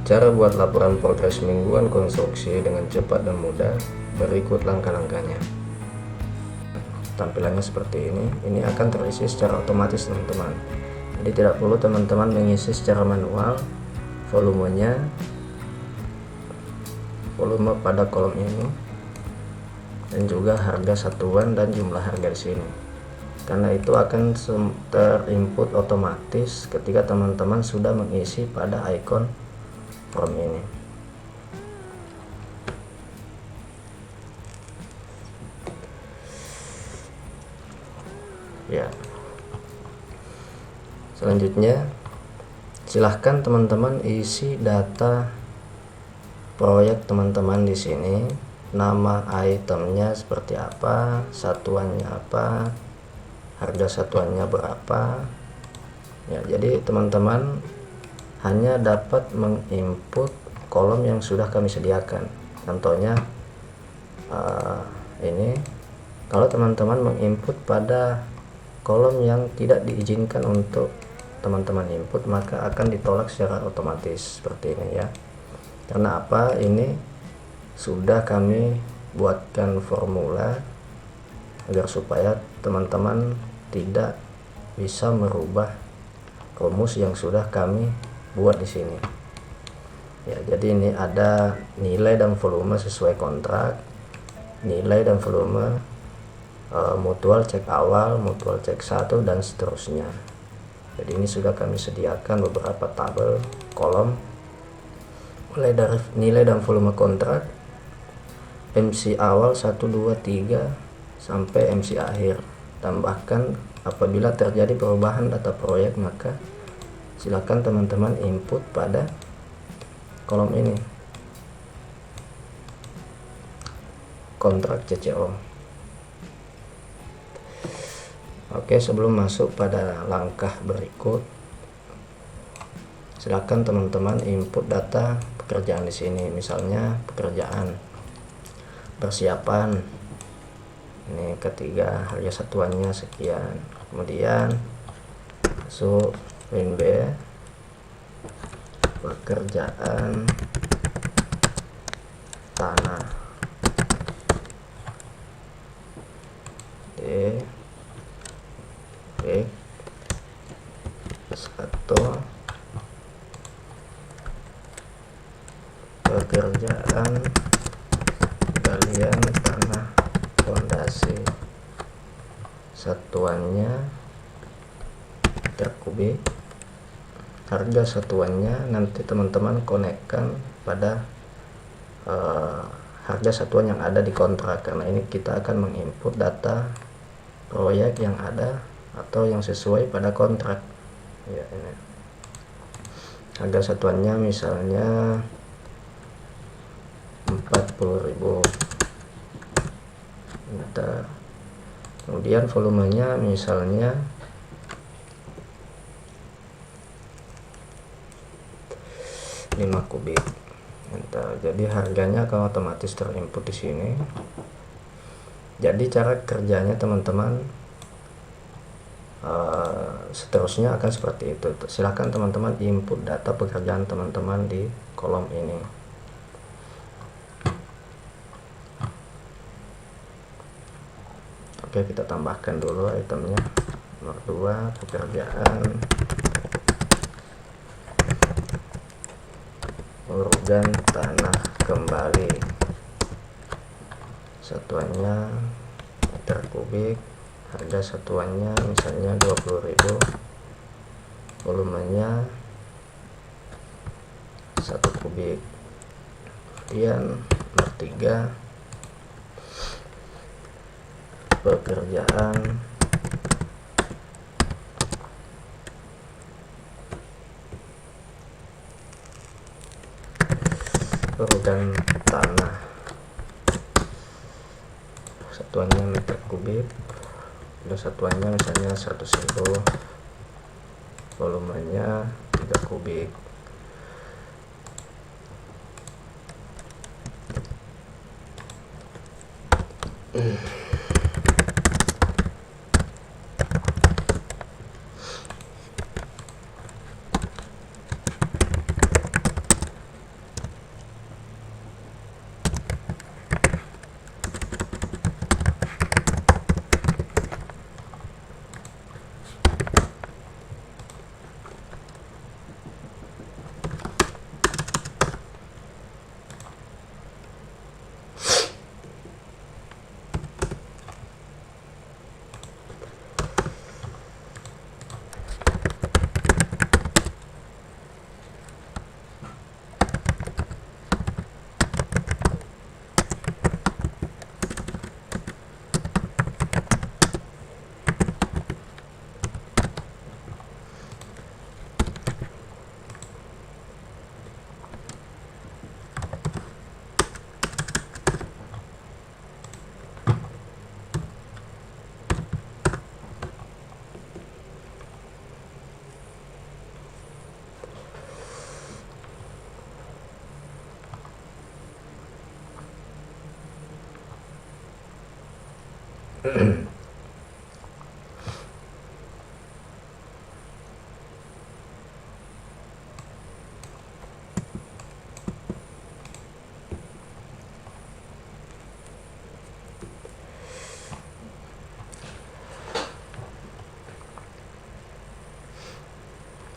Cara buat laporan progres mingguan konstruksi dengan cepat dan mudah. Berikut langkah-langkahnya. Tampilannya seperti ini. Ini akan terisi secara otomatis teman-teman. Jadi tidak perlu teman-teman mengisi secara manual volume pada kolom ini, dan juga harga satuan dan jumlah harga di sini. Karena itu akan terinput otomatis ketika teman-teman sudah mengisi pada icon form ini. Ya. Selanjutnya, silahkan teman-teman isi data proyek teman-teman di sini. Nama itemnya seperti apa, satuannya apa, harga satuannya berapa. Ya, jadi teman-teman hanya dapat menginput kolom yang sudah kami sediakan. Contohnya ini, kalau teman-teman menginput pada kolom yang tidak diizinkan untuk teman-teman input, maka akan ditolak secara otomatis seperti ini ya. Karena apa? Ini sudah kami buatkan formula agar supaya teman-teman tidak bisa merubah rumus yang sudah kami buat di sini. Ya, jadi ini ada nilai dan volume sesuai kontrak, nilai dan volume mutual cek awal, mutual cek 1, dan seterusnya. Jadi ini sudah kami sediakan beberapa tabel kolom mulai dari nilai dan volume kontrak, MC awal 1, 2, 3 sampai MC akhir. Tambahkan apabila terjadi perubahan data proyek, maka silakan teman-teman input pada kolom ini, kontrak CCO. Oke, sebelum masuk pada langkah berikut, silakan teman-teman input data pekerjaan di sini. Misalnya pekerjaan persiapan, ini ketiga, harga satuannya sekian. Kemudian masuk ring B, pekerjaan tanah. Satu, pekerjaan galian tanah fondasi, satuannya meter kubik, harga satuannya nanti teman-teman konekkan pada harga satuan yang ada di kontrak, karena ini kita akan menginput data proyek yang ada atau yang sesuai pada kontrak. Ya, ini harga satuannya misalnya 40.000 meter. Kemudian volumenya misalnya 5 kubik. Jadi harganya akan otomatis terinput di sini. Jadi cara kerjanya teman-teman seterusnya akan seperti itu. Silahkan teman-teman input data pekerjaan teman-teman di kolom ini. Oke, kita tambahkan dulu itemnya. Nomor 2, pekerjaan organ tanah kembali, satuannya meter kubik, harga satuannya misalnya 20.000, volumenya 1 kubik. Kemudian nomor 3, pekerjaan organ tanah, satuannya meter kubik, dan satuannya misalnya 100.000, volumenya 3 kubik.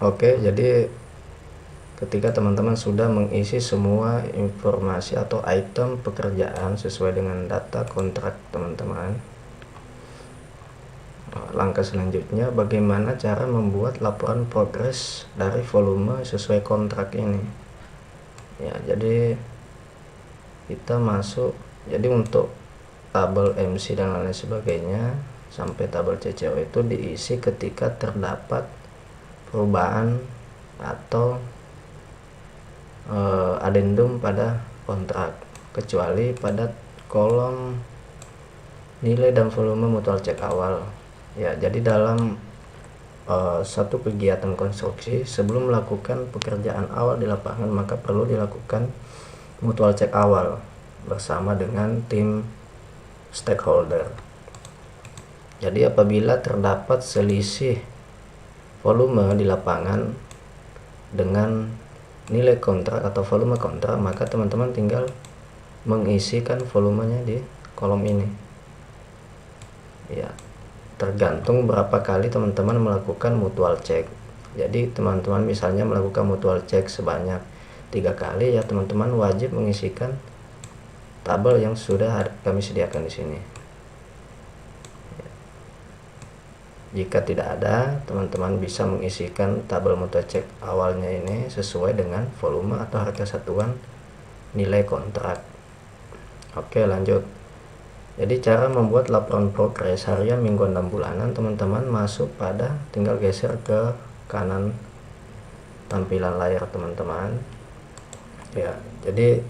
Oke, jadi ketika teman-teman sudah mengisi semua informasi atau item pekerjaan sesuai dengan data kontrak teman-teman, langkah selanjutnya bagaimana cara membuat laporan progres dari volume sesuai kontrak ini. Ya, jadi kita masuk, jadi untuk tabel MC dan lain sebagainya sampai tabel CCO itu diisi ketika terdapat perubahan atau adendum pada kontrak, kecuali pada kolom nilai dan volume mutual cek awal. Ya, jadi dalam satu kegiatan konstruksi sebelum melakukan pekerjaan awal di lapangan maka perlu dilakukan mutual cek awal bersama dengan tim stakeholder. Jadi apabila terdapat selisih volume di lapangan dengan nilai kontrak atau volume kontrak, maka teman-teman tinggal mengisikan volumenya di kolom ini. Ya, tergantung berapa kali teman-teman melakukan mutual check. Jadi teman-teman misalnya melakukan mutual check sebanyak 3 kali, ya teman-teman wajib mengisikan tabel yang sudah kami sediakan di sini. Jika tidak ada, teman-teman bisa mengisikan tabel mutual check awalnya ini sesuai dengan volume atau harga satuan nilai kontrak. Oke, lanjut. Jadi cara membuat laporan progres harian, mingguan, dan bulanan, teman-teman masuk pada, tinggal geser ke kanan tampilan layar teman-teman. Ya, jadi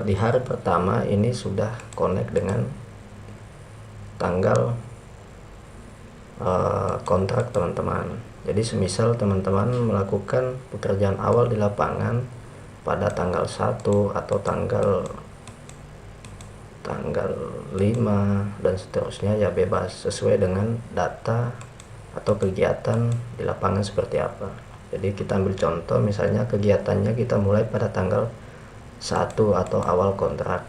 di hari pertama ini sudah connect dengan tanggal kontrak teman-teman. Jadi semisal teman-teman melakukan pekerjaan awal di lapangan pada tanggal 1 atau tanggal 5 dan seterusnya, ya bebas sesuai dengan data atau kegiatan di lapangan seperti apa. Jadi kita ambil contoh, misalnya kegiatannya kita mulai pada tanggal 1 atau awal kontrak.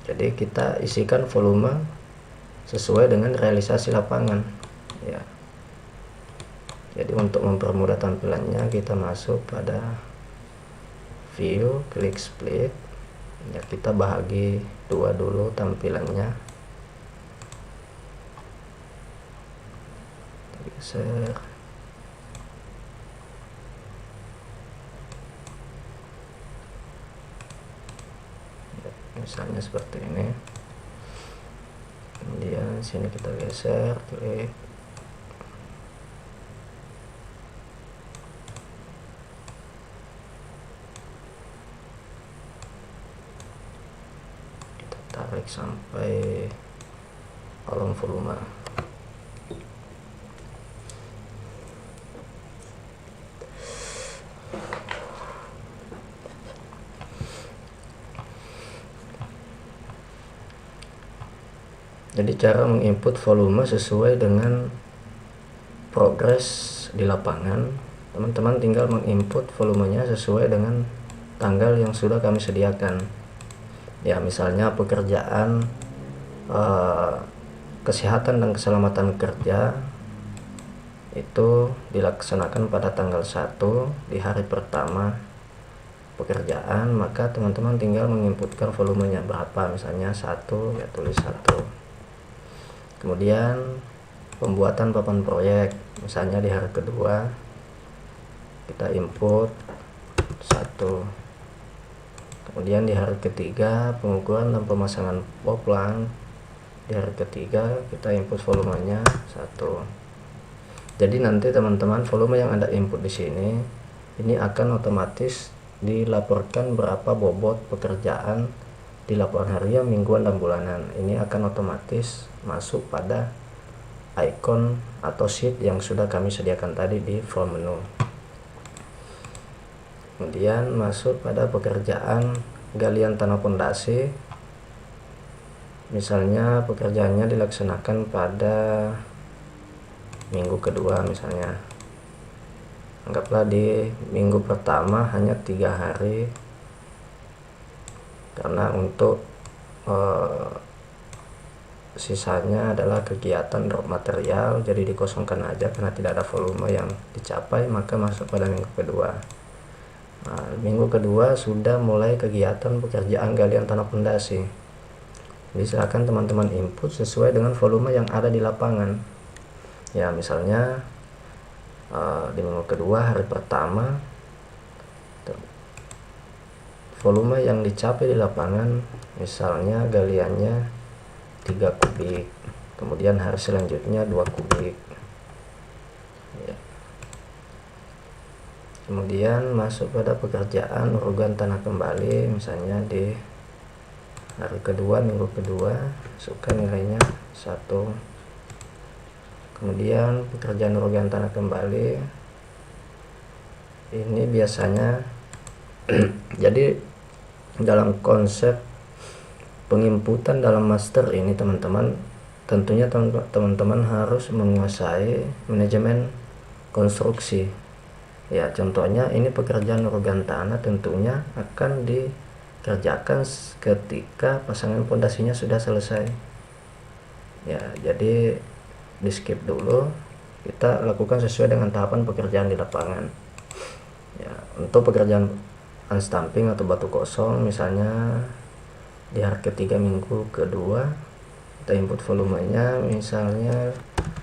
Jadi kita isikan volume sesuai dengan realisasi lapangan. Ya. Jadi untuk mempermudah tampilannya kita masuk pada view, klik split. Ya, kita bahagi 2 dulu tampilannya. Geser. Misalnya seperti ini, kemudian sini kita geser, klik, kita tarik sampai kolom volume. Jadi cara menginput volume sesuai dengan progres di lapangan, teman-teman tinggal menginput volumenya sesuai dengan tanggal yang sudah kami sediakan. Ya, misalnya pekerjaan kesehatan dan keselamatan kerja itu dilaksanakan pada tanggal 1 di hari pertama pekerjaan, maka teman-teman tinggal menginputkan volumenya berapa, misalnya 1, ya tulis 1. Kemudian pembuatan papan proyek, misalnya di hari kedua kita input 1. Kemudian di hari ketiga pengukuran dan pemasangan poplang, di hari ketiga kita input volumenya 1. Jadi nanti teman-teman volume yang Anda input di sini ini akan otomatis dilaporkan berapa bobot pekerjaan di laporan harian, mingguan, dan bulanan. Ini akan otomatis masuk pada icon atau sheet yang sudah kami sediakan tadi di form menu. Kemudian masuk pada pekerjaan galian tanah pondasi. misalnya pekerjaannya dilaksanakan pada minggu kedua, misalnya anggaplah di minggu pertama hanya 3 hari, karena untuk sisanya adalah kegiatan drop material, jadi dikosongkan aja karena tidak ada volume yang dicapai, maka masuk pada minggu kedua. Nah, minggu kedua sudah mulai kegiatan pekerjaan galian tanah pondasi. Jadi silakan teman-teman input sesuai dengan volume yang ada di lapangan. Ya, misalnya di minggu kedua hari pertama volume yang dicapai di lapangan misalnya galiannya 3 kubik, kemudian hari selanjutnya 2 kubik ya. Kemudian masuk pada pekerjaan urugan tanah kembali, misalnya di hari kedua minggu kedua masukkan nilainya 1. Kemudian pekerjaan urugan tanah kembali ini biasanya jadi dalam konsep penginputan dalam master ini teman-teman, tentunya teman-teman harus menguasai manajemen konstruksi ya. Contohnya ini pekerjaan urugan tanah tentunya akan dikerjakan ketika pasangan pondasinya sudah selesai ya. Jadi di skip dulu, kita lakukan sesuai dengan tahapan pekerjaan di lapangan ya. Untuk pekerjaan unstamping atau batu kosong misalnya di hari ketiga minggu kedua kita input volumenya misalnya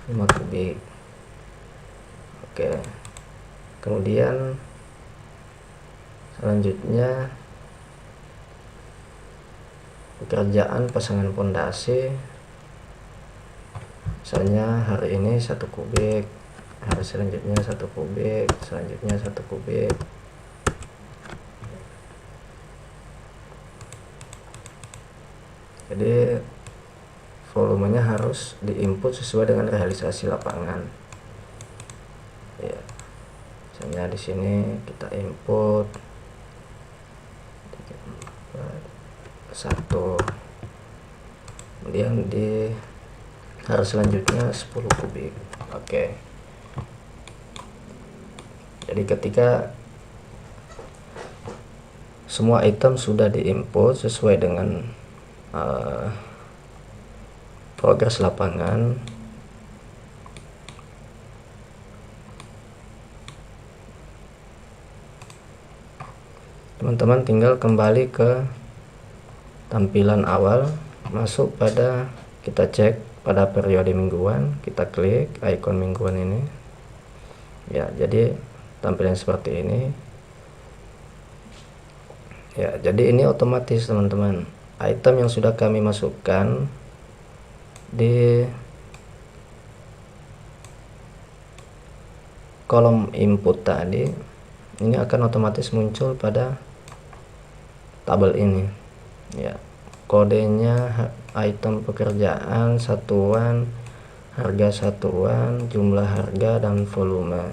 5 kubik. Oke, kemudian selanjutnya pekerjaan pasangan pondasi misalnya hari ini 1 kubik, hari selanjutnya 1 kubik, selanjutnya 1 kubik. Jadi volumenya harus diinput sesuai dengan realisasi lapangan ya. Misalnya di sini kita input 1, kemudian di hari selanjutnya 10 kubik. Oke. Jadi ketika semua item sudah diinput sesuai dengan progres lapangan, teman-teman tinggal kembali ke tampilan awal, masuk pada, kita cek pada periode mingguan, kita klik icon mingguan ini ya. Jadi tampilan seperti ini ya. Jadi ini otomatis teman-teman, item yang sudah kami masukkan di kolom input tadi ini akan otomatis muncul pada tabel ini ya. Kodenya item pekerjaan, satuan, harga satuan, jumlah harga, dan volume.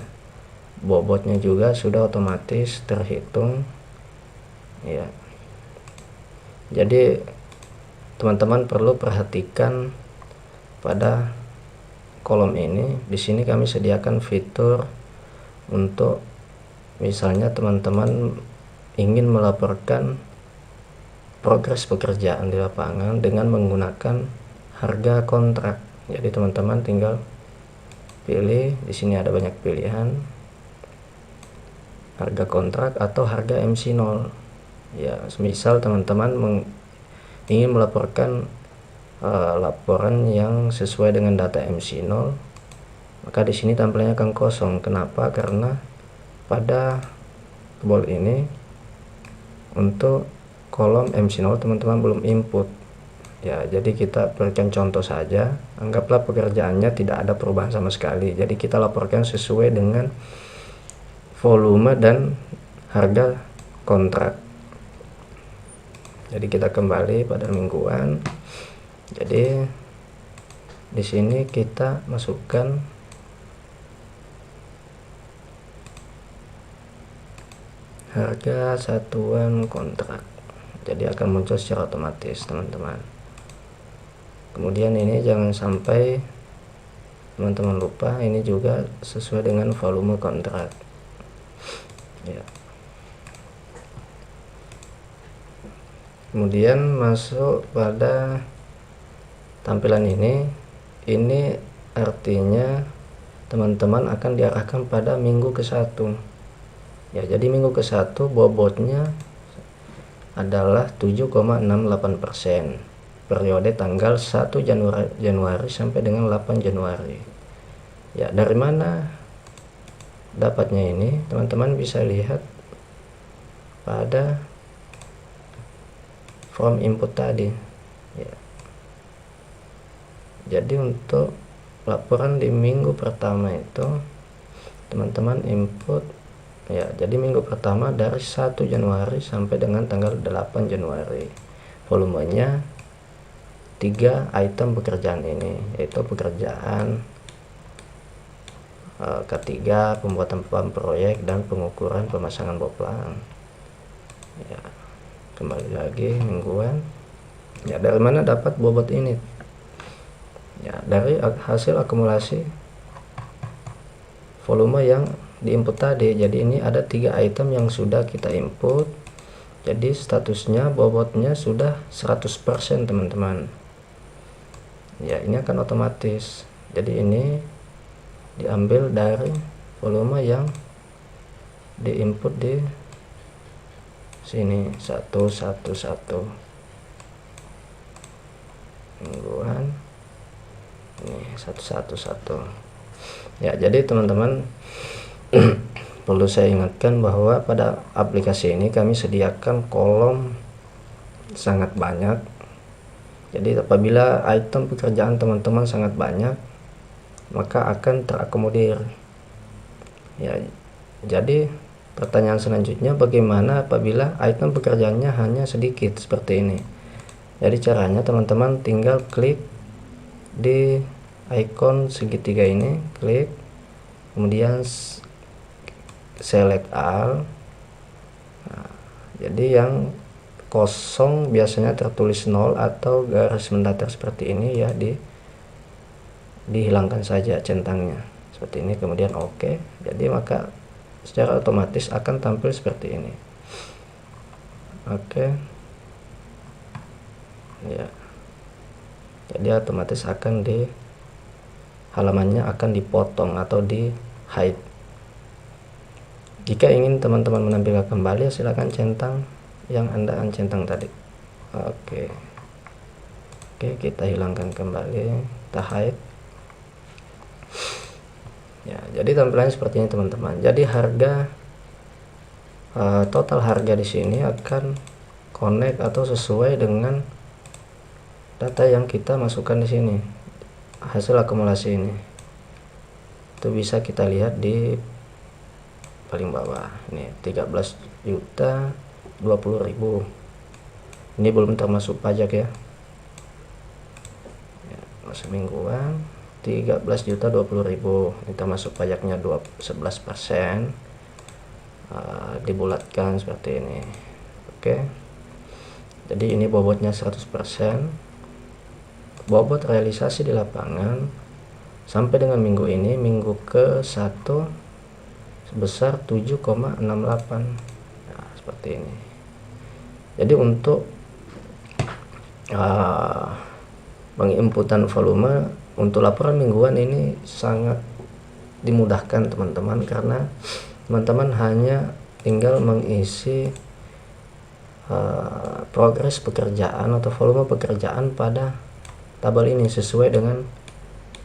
Bobotnya juga sudah otomatis terhitung ya. Jadi teman-teman perlu perhatikan pada kolom ini. Di sini kami sediakan fitur untuk misalnya teman-teman ingin melaporkan progres pekerjaan di lapangan dengan menggunakan harga kontrak. Jadi teman-teman tinggal pilih, di sini ada banyak pilihan, harga kontrak atau harga MC0 ya. Misal teman-teman ingin melaporkan laporan yang sesuai dengan data MC0, maka di sini tampilannya akan kosong. Kenapa? Karena pada tombol ini untuk kolom MC0 teman-teman belum input ya. Jadi kita berikan contoh saja, anggaplah pekerjaannya tidak ada perubahan sama sekali, jadi kita laporkan sesuai dengan volume dan harga kontrak. Jadi kita kembali pada mingguan. Jadi di sini kita masukkan harga satuan kontrak, jadi akan muncul secara otomatis teman-teman. Kemudian ini jangan sampai teman-teman lupa, ini juga sesuai dengan volume kontrak ya. Kemudian masuk pada tampilan ini artinya teman-teman akan diarahkan pada minggu ke-1 ya. Jadi minggu ke-1 bobotnya adalah 7,68%, periode tanggal 1 Januari sampai dengan 8 Januari ya. Dari mana dapatnya ini? Teman-teman bisa lihat pada form input tadi ya. Jadi untuk laporan di minggu pertama itu teman-teman input ya. Jadi minggu pertama dari 1 Januari sampai dengan tanggal 8 Januari, volumenya 3 item pekerjaan ini, yaitu pekerjaan ketiga, pembuatan beban proyek, dan pengukuran pemasangan boplang ya. Kembali lagi mingguan ya. Dari mana dapat bobot ini ya? Dari hasil akumulasi volume yang diinput tadi. Jadi ini ada 3 item yang sudah kita input, jadi statusnya bobotnya sudah 100% teman-teman ya. Ini akan otomatis, jadi ini diambil dari volume yang diinput di sini 111 mingguan, ini 111 ya. Jadi teman-teman perlu saya ingatkan bahwa pada aplikasi ini kami sediakan kolom sangat banyak. Jadi apabila item pekerjaan teman-teman sangat banyak, maka akan terakomodir ya. Jadi pertanyaan selanjutnya, bagaimana apabila item pekerjaannya hanya sedikit seperti ini? Jadi caranya teman-teman tinggal klik di icon segitiga ini, klik, kemudian select all. Nah, jadi yang kosong biasanya tertulis 0 atau garis mendatar seperti ini ya, dihilangkan saja centangnya seperti ini, kemudian oke. Jadi maka secara otomatis akan tampil seperti ini. Oke ya. Jadi otomatis akan di halamannya akan dipotong atau di hide. Jika ingin teman-teman menampilkan kembali, silakan centang yang Anda centang tadi. Oke, kita hilangkan kembali, kita hide ya. Jadi tampilannya seperti ini teman-teman. Jadi harga total harga di sini akan connect atau sesuai dengan data yang kita masukkan di sini, hasil akumulasi ini. Itu bisa kita lihat di paling bawah ini 13.020.000. Ini belum termasuk pajak ya, masuk mingguan 13.020.000. Ini termasuk pajaknya 11%, dibulatkan seperti ini. Oke, jadi ini bobotnya 100%. Bobot realisasi di lapangan sampai dengan minggu ini, minggu ke-1, sebesar 7,68. Nah, seperti ini. Jadi untuk penginputan volume untuk laporan mingguan ini sangat dimudahkan teman-teman, karena teman-teman hanya tinggal mengisi progres pekerjaan atau volume pekerjaan pada tabel ini sesuai dengan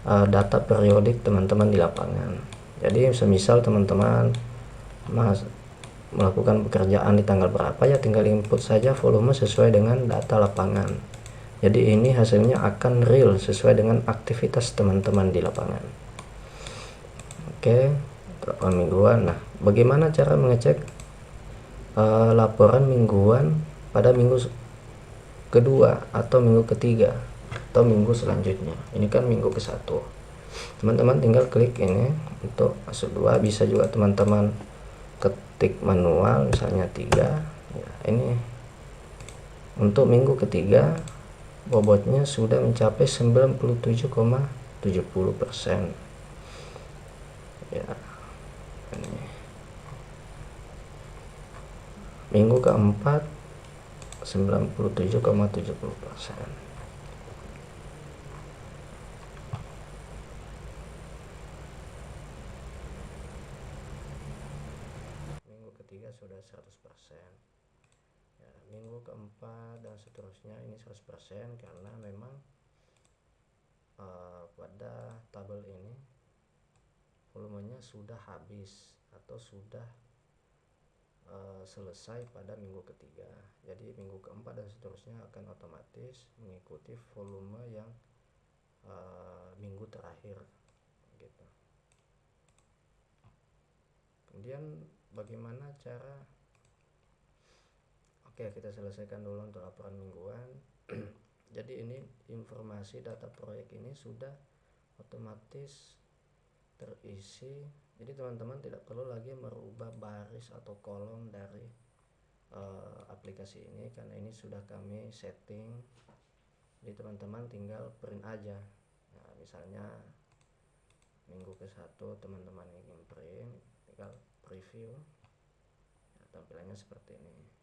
data periodik teman-teman di lapangan. Jadi semisal teman-teman melakukan pekerjaan di tanggal berapa, ya tinggal input saja volume sesuai dengan data lapangan. Jadi ini hasilnya akan real sesuai dengan aktivitas teman-teman di lapangan. Oke, laporan mingguan. Nah, bagaimana cara mengecek laporan mingguan pada minggu kedua atau minggu ketiga atau minggu selanjutnya? Ini kan minggu ke-1. Teman-teman tinggal klik ini untuk masuk 2. Bisa juga teman-teman ketik manual, misalnya 3 ya. Ini untuk minggu ketiga bobotnya sudah mencapai 97,70% ya. Ini minggu keempat 97,70%. Minggu ketiga sudah 100%. Ya, minggu keempat dan seterusnya ini 100% karena memang pada tabel ini volumenya sudah habis atau sudah selesai pada minggu ketiga. Jadi minggu keempat dan seterusnya akan otomatis mengikuti volume yang minggu terakhir gitu. Kemudian bagaimana cara, oke, kita selesaikan dulu untuk laporan mingguan. Jadi ini informasi data proyek ini sudah otomatis terisi, jadi teman-teman tidak perlu lagi merubah baris atau kolom dari aplikasi ini karena ini sudah kami setting. Jadi teman-teman tinggal print aja. Nah, misalnya minggu ke-1 teman-teman ingin print, tinggal preview. Nah, tampilannya seperti ini.